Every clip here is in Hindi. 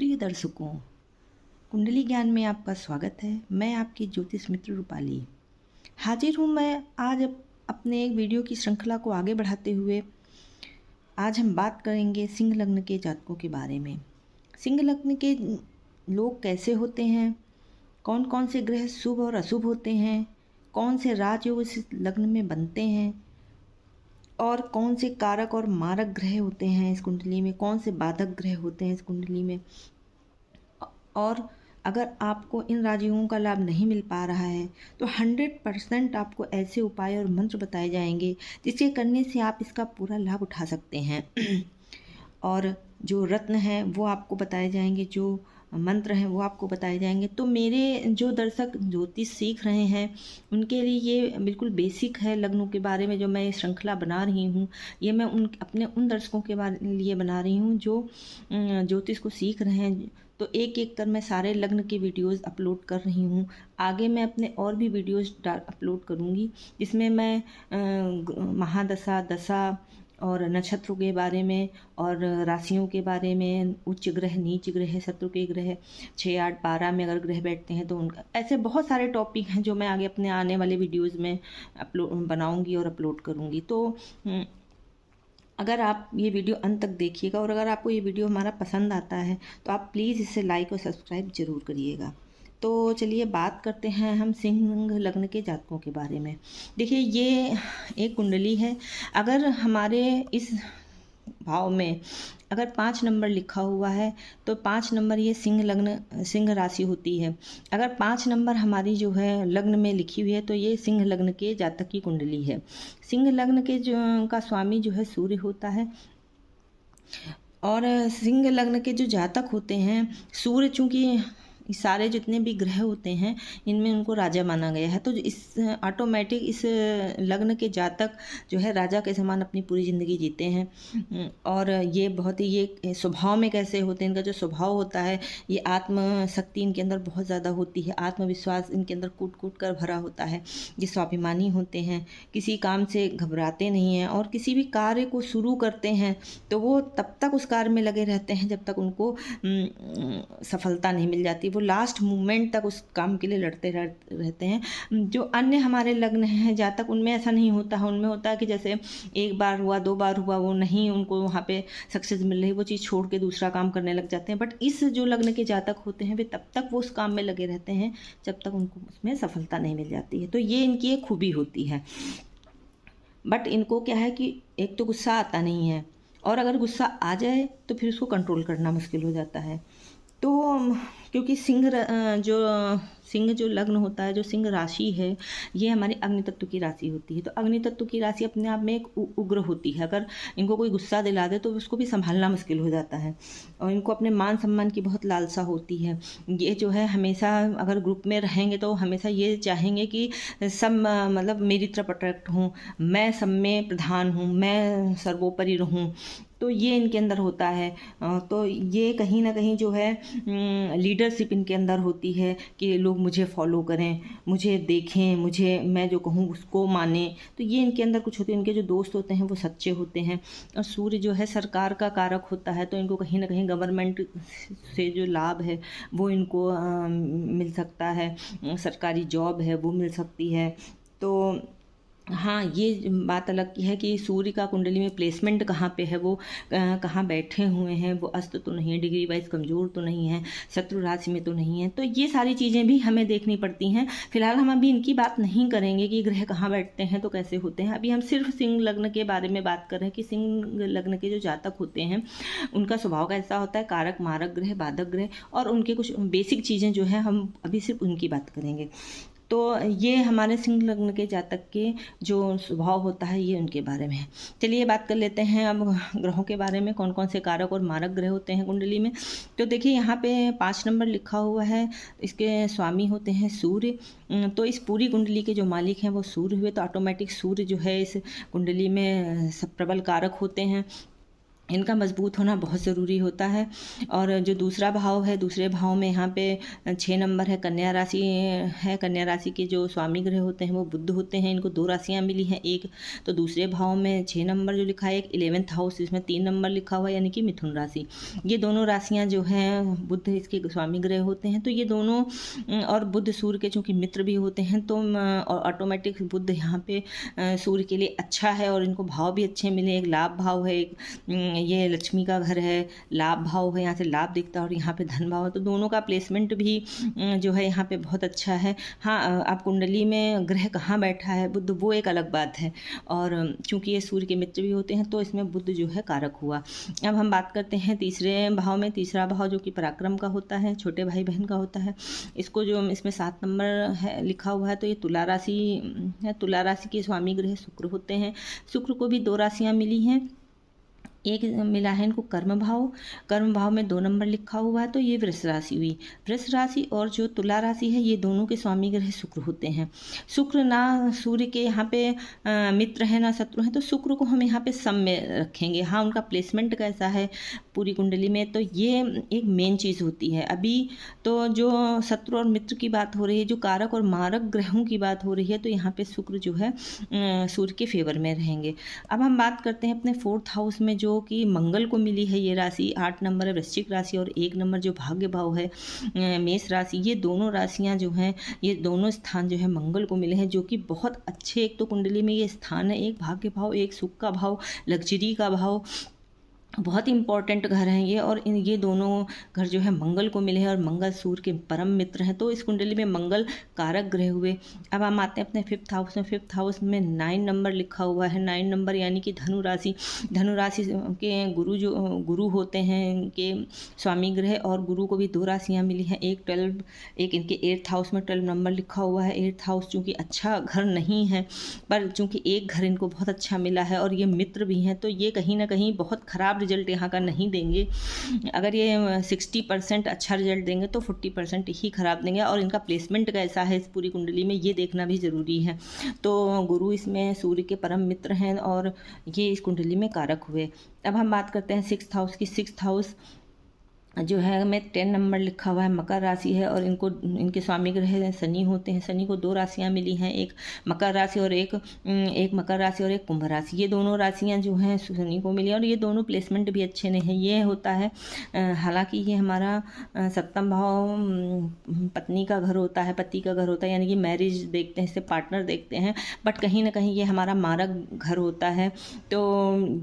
प्रिय दर्शकों, कुंडली ज्ञान में आपका स्वागत है। मैं आपकी ज्योतिष मित्र रूपाली हाजिर हूँ। मैं आज अपने एक वीडियो की श्रृंखला को आगे बढ़ाते हुए आज हम बात करेंगे सिंह लग्न के जातकों के बारे में। सिंह लग्न के लोग कैसे होते हैं, कौन कौन से ग्रह शुभ और अशुभ होते हैं, कौन से राजयोग इस लग्न में बनते हैं और कौन से कारक और मारक ग्रह होते हैं इस कुंडली में, कौन से बाधक ग्रह होते हैं इस कुंडली में। और अगर आपको इन राजयोगों का लाभ नहीं मिल पा रहा है तो 100% आपको ऐसे उपाय और मंत्र बताए जाएंगे जिसके करने से आप इसका पूरा लाभ उठा सकते हैं। और जो रत्न हैं वो आपको बताए जाएंगे, जो मंत्र हैं वो आपको बताए जाएंगे। तो मेरे जो दर्शक ज्योतिष सीख रहे हैं उनके लिए ये बिल्कुल बेसिक है लग्नों के बारे में जो मैं ये श्रृंखला बना रही हूँ। ये मैं अपने उन दर्शकों के लिए बना रही हूँ जो ज्योतिष को सीख रहे हैं। तो एक एक कर मैं सारे लग्न के वीडियोस अपलोड कर रही हूँ। आगे मैं अपने और भी वीडियोस अपलोड करूँगी जिसमें मैं महादशा, दशा और नक्षत्रों के बारे में और राशियों के बारे में, उच्च ग्रह, नीच ग्रह, शत्रु के ग्रह, 6, 8, 12 में अगर ग्रह बैठते हैं तो उनका, ऐसे बहुत सारे टॉपिक हैं जो मैं आगे अपने आने वाले वीडियोज़ में बनाऊँगी और अपलोड करूँगी। तो अगर आप ये वीडियो अंत तक देखिएगा और अगर आपको ये वीडियो हमारा पसंद आता है तो आप प्लीज़ इसे लाइक और सब्सक्राइब ज़रूर करिएगा। तो चलिए बात करते हैं हम सिंह लग्न के जातकों के बारे में। देखिए, ये एक कुंडली है। अगर हमारे इस भाव में अगर 5 नंबर लिखा हुआ है तो 5 नंबर ये सिंह लग्न, सिंह राशि होती है। अगर 5 नंबर हमारी जो है लग्न में लिखी हुई है तो ये सिंह लग्न के जातक की कुंडली है। सिंह लग्न के जो का स्वामी जो है सूर्य होता है। और सिंह लग्न के जो जातक होते हैं, सूर्य चूँकि सारे जितने भी ग्रह होते हैं इनमें उनको राजा माना गया है, तो इस ऑटोमेटिक इस लग्न के जातक जो है राजा के समान अपनी पूरी ज़िंदगी जीते हैं। और ये बहुत ही, ये स्वभाव में कैसे होते हैं, इनका जो स्वभाव होता है ये आत्मशक्ति इनके अंदर बहुत ज़्यादा होती है, आत्मविश्वास इनके अंदर कूट कूट कर भरा होता है। ये स्वाभिमानी होते हैं, किसी काम से घबराते नहीं हैं और किसी भी कार्य को शुरू करते हैं तो वो तब तक उस कार्य में लगे रहते हैं जब तक उनको सफलता नहीं मिल जाती। वो लास्ट मोमेंट तक उस काम के लिए लड़ते रहते हैं। जो अन्य हमारे लग्न हैं जातक, उनमें ऐसा नहीं होता है। उनमें होता है कि जैसे एक बार हुआ, 2 बार हुआ, वो नहीं, उनको वहाँ पे सक्सेस मिल रही, वो चीज़ छोड़ के दूसरा काम करने लग जाते हैं। बट इस जो लग्न के जातक होते हैं वे तब तक वो उस काम में लगे रहते हैं जब तक उनको उसमें सफलता नहीं मिल जाती है। तो ये इनकी एक खूबी होती है। बट इनको क्या है कि एक तो गुस्सा आता नहीं है और अगर गुस्सा आ जाए तो फिर उसको कंट्रोल करना मुश्किल हो जाता है। तो क्योंकि सिंह जो लग्न होता है, जो सिंह राशि है, ये हमारी अग्नि तत्व की राशि होती है। तो अग्नि तत्व की राशि अपने आप में एक उग्र होती है। अगर इनको कोई गुस्सा दिला दे तो उसको भी संभालना मुश्किल हो जाता है और इनको अपने मान सम्मान की बहुत लालसा होती है। ये जो है हमेशा अगर ग्रुप में रहेंगे तो हमेशा ये चाहेंगे कि सब मतलब मेरी तरफ अट्रैक्ट हूँ, मैं सब में प्रधान हूँ, मैं सर्वोपरि रहूँ। तो ये इनके अंदर होता है। तो ये कहीं ना कहीं जो है लीडरशिप इनके अंदर होती है कि लोग मुझे फॉलो करें, मुझे देखें, मैं जो कहूँ उसको माने। तो ये इनके अंदर कुछ होते हैं। इनके जो दोस्त होते हैं वो सच्चे होते हैं। और सूर्य जो है सरकार का कारक होता है, तो इनको कहीं ना कहीं गवर्नमेंट से जो लाभ है वो इनको मिल सकता है, सरकारी जॉब है वो मिल सकती है। तो हाँ, ये बात अलग की है कि सूर्य का कुंडली में प्लेसमेंट कहाँ पे है, वो कहाँ बैठे हुए हैं, वो अस्त तो नहीं है, डिग्री वाइज कमज़ोर तो नहीं है, शत्रु राशि में तो नहीं है। तो ये सारी चीज़ें भी हमें देखनी पड़ती हैं। फिलहाल हम अभी इनकी बात नहीं करेंगे कि ग्रह कहाँ बैठते हैं तो कैसे होते हैं। अभी हम सिर्फ सिंह लग्न के बारे में बात कर रहे हैं कि सिंह लग्न के जो जातक होते हैं उनका स्वभाव कैसा होता है, कारक, मारक ग्रह, बाधक ग्रह और उनके कुछ बेसिक चीज़ें जो है हम अभी सिर्फ उनकी बात करेंगे। तो ये हमारे सिंह लग्न के जातक के जो स्वभाव होता है ये उनके बारे में है। चलिए बात कर लेते हैं अब ग्रहों के बारे में, कौन कौन से कारक और मारक ग्रह होते हैं कुंडली में। तो देखिए, यहाँ पे 5 नंबर लिखा हुआ है, इसके स्वामी होते हैं सूर्य। तो इस पूरी कुंडली के जो मालिक हैं वो सूर्य हुए। तो ऑटोमेटिक सूर्य जो है इस कुंडली में सब प्रबल कारक होते हैं। इनका मजबूत होना बहुत ज़रूरी होता है। और जो दूसरा भाव है, दूसरे भाव में यहाँ पे 6 नंबर है, कन्या राशि है। कन्या राशि के जो स्वामी ग्रह होते हैं वो बुध होते हैं। इनको 2 राशियाँ मिली हैं, एक तो दूसरे भाव में 6 नंबर जो लिखा है, एक 11th हाउस इसमें 3 नंबर लिखा हुआ है, यानी कि मिथुन राशि। ये दोनों राशियाँ जो हैं बुध इसके स्वामी ग्रह होते हैं। तो ये दोनों और बुध सूर्य के चूँकि मित्र भी होते हैं, तो ऑटोमेटिक बुध यहाँ पे सूर्य के लिए अच्छा है और इनको भाव भी अच्छे मिले। एक लाभ भाव है, एक ये लक्ष्मी का घर है, लाभ भाव है, यहाँ से लाभ दिखता है और यहाँ पे धन भाव है। तो दोनों का प्लेसमेंट भी जो है यहाँ पे बहुत अच्छा है। हाँ, आप कुंडली में ग्रह कहाँ बैठा है बुध, वो एक अलग बात है। और चूँकि ये सूर्य के मित्र भी होते हैं तो इसमें बुध जो है कारक हुआ। अब हम बात करते हैं तीसरे भाव में। तीसरा भाव जो कि पराक्रम का होता है, छोटे भाई बहन का होता है। इसको जो इसमें 7 नंबर है लिखा हुआ है, तो ये तुला राशि है। तुला राशि के स्वामी ग्रह शुक्र होते हैं। शुक्र को भी 2 राशियाँ मिली हैं, एक मिला है इनको कर्म भाव। कर्म भाव में 2 नंबर लिखा हुआ है, तो ये वृष राशि हुई। वृष राशि और जो तुला राशि है, ये दोनों के स्वामी ग्रह शुक्र होते हैं। शुक्र ना सूर्य के यहाँ पे मित्र है ना शत्रु है, तो शुक्र को हम यहाँ पे सम में रखेंगे। हाँ, उनका प्लेसमेंट कैसा है पूरी कुंडली में, तो ये एक मेन चीज़ होती है। अभी तो जो शत्रु और मित्र की बात हो रही है, जो कारक और मारक ग्रहों की बात हो रही है, तो यहाँ पे शुक्र जो है सूर्य के फेवर में रहेंगे। अब हम बात करते हैं अपने 4th हाउस में, जो कि मंगल को मिली है ये राशि। 8 नंबर है वृश्चिक राशि और 1 नंबर जो भाग्य भाव है मेष राशि। ये दोनों राशियां जो हैं, ये दोनों स्थान जो है मंगल को मिले हैं, जो कि बहुत अच्छे एक तो कुंडली में ये स्थान है। एक भाग्य भाव, एक सुख का भाव, लग्जरी का भाव, बहुत इंपॉर्टेंट घर हैं ये। और ये दोनों घर जो है मंगल को मिले हैं और मंगल सूर्य के परम मित्र हैं। तो इस कुंडली में मंगल कारक ग्रह हुए। अब हम आते हैं अपने 5th हाउस में। 5th हाउस में 9 नंबर लिखा हुआ है। 9 नंबर यानी कि धनु राशि। धनु राशि के गुरु होते हैं इनके स्वामी ग्रह, और गुरु को भी 2 राशियाँ मिली हैं, एक 12, एक इनके 8th हाउस में 12 नंबर लिखा हुआ है। 8th हाउस चूँकि अच्छा घर नहीं है, पर चूँकि एक घर इनको बहुत अच्छा मिला है और ये मित्र भी हैं, तो ये कहीं ना कहीं बहुत ख़राब रिजल्ट यहाँ का नहीं देंगे। अगर ये 60% अच्छा रिजल्ट देंगे तो 40% ही खराब देंगे। और इनका प्लेसमेंट कैसा है इस पूरी कुंडली में, ये देखना भी ज़रूरी है। तो गुरु इसमें सूर्य के परम मित्र हैं और ये इस कुंडली में कारक हुए। अब हम बात करते हैं 6th हाउस की। 6th हाउस जो है में 10 नंबर लिखा हुआ है, मकर राशि है और इनके स्वामी ग्रह शनि होते हैं। शनि को 2 राशियां मिली हैं, एक मकर राशि और एक मकर राशि और एक कुंभ राशि। ये दोनों राशियां जो हैं शनि को मिली और ये दोनों प्लेसमेंट भी अच्छे नहीं हैं। ये होता है, हालांकि ये हमारा 7वां भाव पत्नी का घर होता है, पति का घर होता है, यानी कि मैरिज देखते हैं, इससे पार्टनर देखते हैं, बट कहीं ना कहीं ये हमारा मारक घर होता है। तो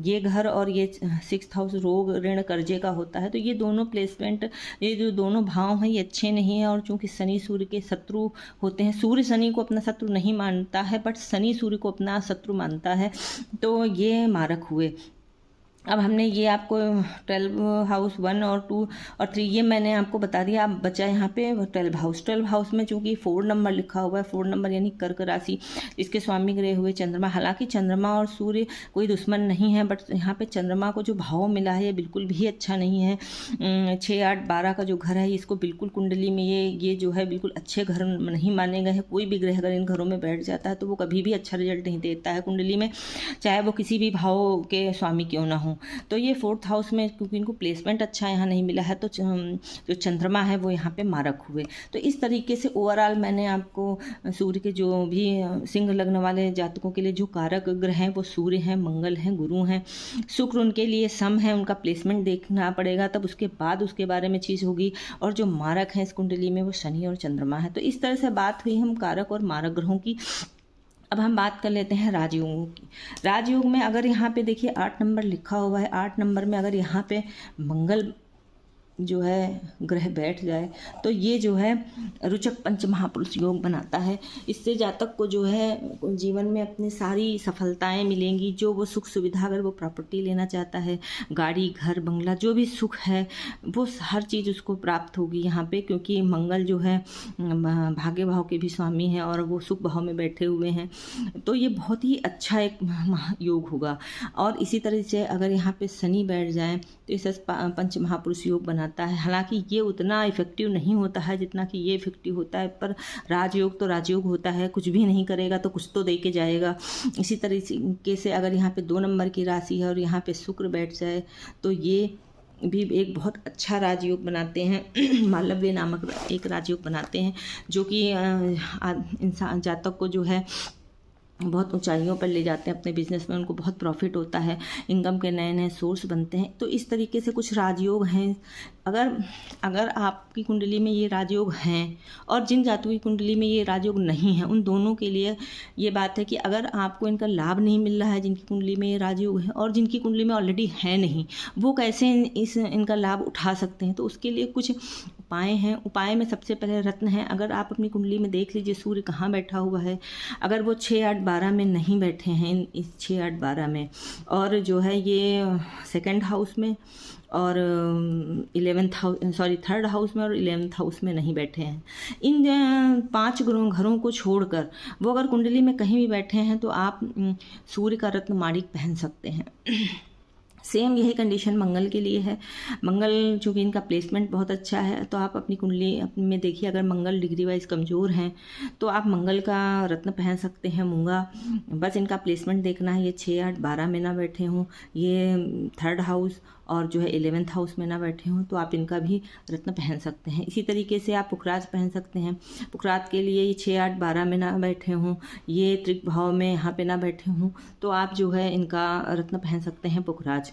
ये घर और ये 6th हाउस रोग ऋण कर्जे का होता है। तो ये दोनों प्लेसमेंट, ये जो दोनों भाव हैं ये अच्छे नहीं हैं। और चूंकि शनि सूर्य के शत्रु होते हैं, सूर्य शनि को अपना शत्रु नहीं मानता है, बट शनि सूर्य को अपना शत्रु मानता है, तो ये मारक हुए। अब हमने ये आपको 12 हाउस 1 और 2 और 3 ये मैंने आपको बता दिया। अब बचा यहाँ पे 12 हाउस। 12 हाउस में चूँकि 4 नंबर लिखा हुआ है, 4 नंबर यानी कर्क राशि, इसके स्वामी ग्रह हुए चंद्रमा। हालांकि चंद्रमा और सूर्य कोई दुश्मन नहीं है, बट यहाँ पे चंद्रमा को जो भाव मिला है ये बिल्कुल भी अच्छा नहीं है। 6, 8, 12 का जो घर है, इसको बिल्कुल कुंडली में ये जो है बिल्कुल अच्छे घर नहीं माने गए हैं। कोई भी ग्रह अगर इन घरों में बैठ जाता है तो वो कभी भी अच्छा रिजल्ट नहीं देता है कुंडली में, चाहे वो किसी भी भाव के स्वामी क्यों ना हो। तो ये 4th हाउस में क्योंकि इनको प्लेसमेंट अच्छा यहाँ नहीं मिला है, तो जो चंद्रमा है वो यहाँ पे मारक हुए। तो इस तरीके से ओवरऑल मैंने आपको सूर्य के जो भी सिंह लग्न वाले जातकों के लिए जो कारक ग्रह हैं वो सूर्य हैं, मंगल हैं, गुरु हैं, शुक्र उनके लिए सम है, उनका प्लेसमेंट देखना पड़ेगा, तब उसके बाद उसके बारे में चीज़ होगी। और जो मारक हैं इस कुंडली में वो शनि और चंद्रमा है। तो इस तरह से बात हुई हम कारक और मारक ग्रहों की। अब हम बात कर लेते हैं राजयोगों की। राजयोग में अगर यहाँ पे देखिए 8 नंबर लिखा हुआ है, 8 नंबर में अगर यहाँ पे मंगल जो है ग्रह बैठ जाए तो ये जो है रुचक पंच महापुरुष योग बनाता है। इससे जातक को जो है जीवन में अपनी सारी सफलताएं मिलेंगी। जो वो सुख सुविधा, अगर वो प्रॉपर्टी लेना चाहता है, गाड़ी, घर, बंगला, जो भी सुख है वो हर चीज़ उसको प्राप्त होगी यहाँ पे, क्योंकि मंगल जो है भाग्य भाव के भी स्वामी हैं और वो सुख भाव में बैठे हुए हैं। तो ये बहुत ही अच्छा एक योग होगा। और इसी तरह से अगर यहाँ पे शनि बैठ जाए तो इसे पंच महापुरुष योग बना बनाता है। हालांकि ये उतना इफ़ेक्टिव नहीं होता है जितना कि ये इफ़ेक्टिव होता है, पर राजयोग तो राजयोग होता है, कुछ भी नहीं करेगा तो कुछ तो दे के जाएगा। इसी तरीके से अगर यहाँ पे 2 नंबर की राशि है और यहाँ पे शुक्र बैठ जाए तो ये भी एक बहुत अच्छा राजयोग बनाते हैं। मालव्य नामक एक राजयोग बनाते हैं जो कि इंसान जातक को जो है बहुत ऊंचाइयों पर ले जाते हैं अपने बिजनेस में, उनको बहुत प्रॉफिट होता है, इनकम के नए नए सोर्स बनते हैं। तो इस तरीके से कुछ राजयोग हैं। अगर आपकी कुंडली में ये राजयोग हैं और जिन जातकों की कुंडली में ये राजयोग नहीं है, उन दोनों के लिए ये बात है कि अगर आपको इनका लाभ नहीं मिल रहा है, जिनकी कुंडली में ये राजयोग है और जिनकी कुंडली में ऑलरेडी है नहीं, वो कैसे इनका लाभ उठा सकते हैं। तो उसके लिए कुछ उपाय हैं। उपाय में सबसे पहले रत्न है। अगर आप अपनी कुंडली में देख लीजिए सूर्य कहाँ बैठा हुआ है, अगर वो 6, 8, 12 में नहीं बैठे हैं, इस 6, 8, 12 में, और जो है ये 2nd हाउस में और 3rd हाउस में और 11th हाउस में नहीं बैठे हैं, इन 5 घरों को छोड़कर वो अगर कुंडली में कहीं भी बैठे हैं तो आप सूर्य का रत्न माणिक पहन सकते हैं। सेम यही कंडीशन मंगल के लिए है। मंगल चूँकि इनका प्लेसमेंट बहुत अच्छा है, तो आप अपनी कुंडली में देखिए, अगर मंगल डिग्री वाइज कमज़ोर हैं तो आप मंगल का रत्न पहन सकते हैं, मूंगा। बस इनका प्लेसमेंट देखना है, ये 6, 8, 12 में ना बैठे हों, ये 3rd हाउस और जो है 11th हाउस में ना बैठे हों, तो आप इनका भी रत्न पहन सकते हैं। इसी तरीके से आप पुखराज पहन सकते हैं। पुखराज के लिए ये 6, 8, 12 में ना बैठे हों, ये त्रिक भाव में यहाँ पे ना बैठे हों, तो आप जो है इनका रत्न पहन सकते हैं, पुखराज।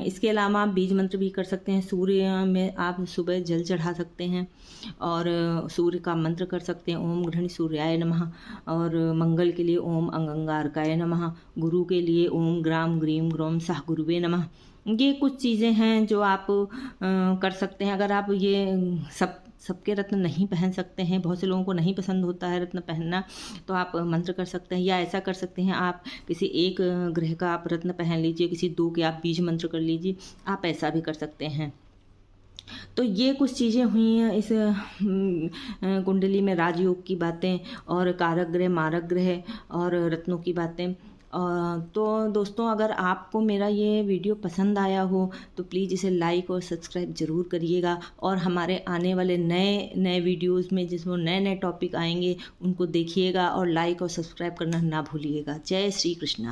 इसके अलावा आप बीज मंत्र भी कर सकते हैं। सूर्य में आप सुबह जल चढ़ा सकते हैं और सूर्य का मंत्र कर सकते हैं, ओम गृहणी सूर्याय नमः। और मंगल के लिए ओम अंगारकाय नमः। गुरु के लिए ओम ग्राम ग्रीम ग्रोम सह गुरुवे नमः। ये कुछ चीज़ें हैं जो आप कर सकते हैं। अगर आप ये सबके रत्न नहीं पहन सकते हैं, बहुत से लोगों को नहीं पसंद होता है रत्न पहनना, तो आप मंत्र कर सकते हैं, या ऐसा कर सकते हैं आप किसी एक ग्रह का आप रत्न पहन लीजिए, किसी 2 के आप बीज मंत्र कर लीजिए, आप ऐसा भी कर सकते हैं। तो ये कुछ चीज़ें हुई हैं इस कुंडली में राजयोग की बातें और कारक ग्रह, मारक ग्रह और रत्नों की बातें। तो दोस्तों, अगर आपको मेरा ये वीडियो पसंद आया हो तो प्लीज़ इसे लाइक और सब्सक्राइब ज़रूर करिएगा, और हमारे आने वाले नए वीडियोज़ में जिसमें नए टॉपिक आएंगे उनको देखिएगा और लाइक और सब्सक्राइब करना ना भूलिएगा। जय श्री कृष्णा।